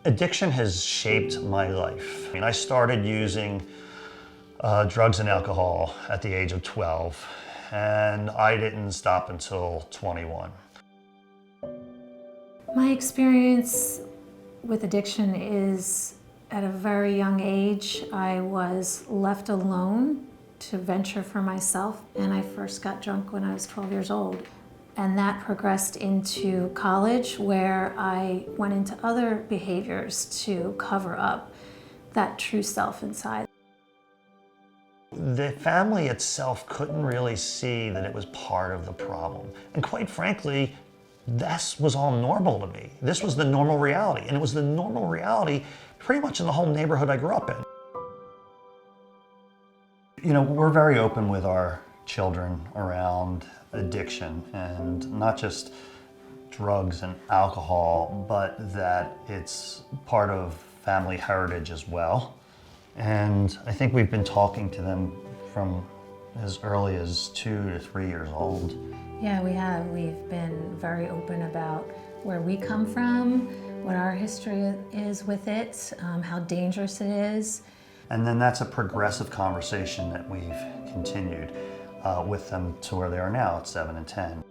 Addiction has shaped my life. I mean, I started using drugs and alcohol at the age of 12, and I didn't stop until 21. My experience with addiction is at a very young age. I was left alone to venture for myself, and I first got drunk when I was 12 years old. And that progressed into college, where I went into other behaviors to cover up that true self inside. The family itself couldn't really see that it was part of the problem. And quite frankly, this was all normal to me. This was the normal reality. And it was the normal reality pretty much in the whole neighborhood I grew up in. You know, we're very open with our children around addiction, and not just drugs and alcohol, but that it's part of family heritage as well. And I think we've been talking to them from as early as 2 to 3 years old. Yeah, we have. We've been very open about where we come from, what our history is with it, how dangerous it is. And then that's a progressive conversation that we've continued with them to where they are now at 7 and 10.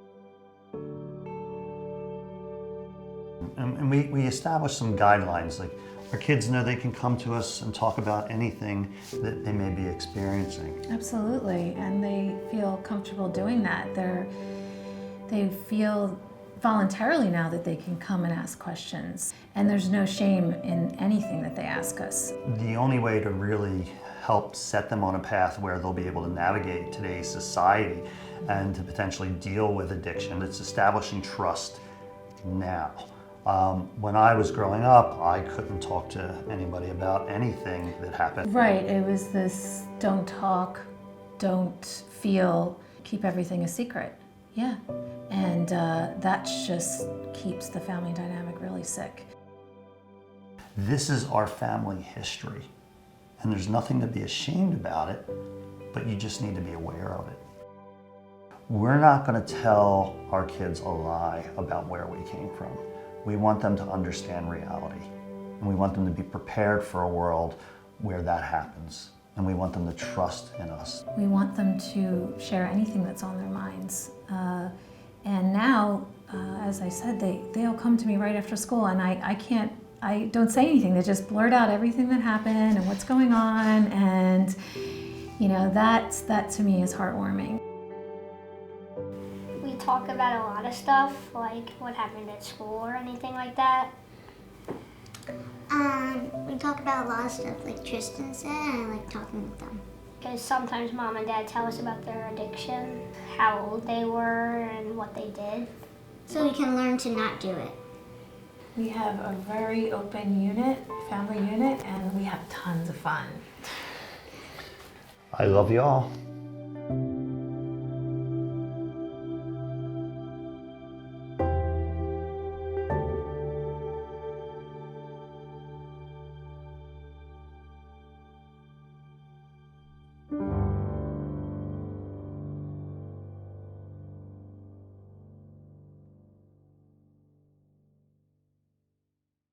And we established some guidelines, like our kids know they can come to us and talk about anything that they may be experiencing. Absolutely, and they feel comfortable doing that. They feel voluntarily now that they can come and ask questions, and there's no shame in anything that they ask us. The only way to really help set them on a path where they'll be able to navigate today's society and to potentially deal with addiction, it's establishing trust now. When I was growing up, I couldn't talk to anybody about anything that happened. Right, it was this don't talk, don't feel, keep everything a secret. Yeah, and that just keeps the family dynamic really sick. This is our family history, and there's nothing to be ashamed about it, but you just need to be aware of it. We're not going to tell our kids a lie about where we came from. We want them to understand reality, and we want them to be prepared for a world where that happens, and we want them to trust in us. We want them to share anything that's on their minds. And now, as I said, they'll come to me right after school, and I don't say anything. They just blurt out everything that happened and what's going on, and you know, that to me is heartwarming. We talk about a lot of stuff, like what happened at school or anything like that. We talk about a lot of stuff, like Tristan said, and I like talking with them. Because sometimes Mom and Dad tell us about their addiction, how old they were, and what they did. So we can learn to not do it. We have a very open unit, family unit, and we have tons of fun. I love you all.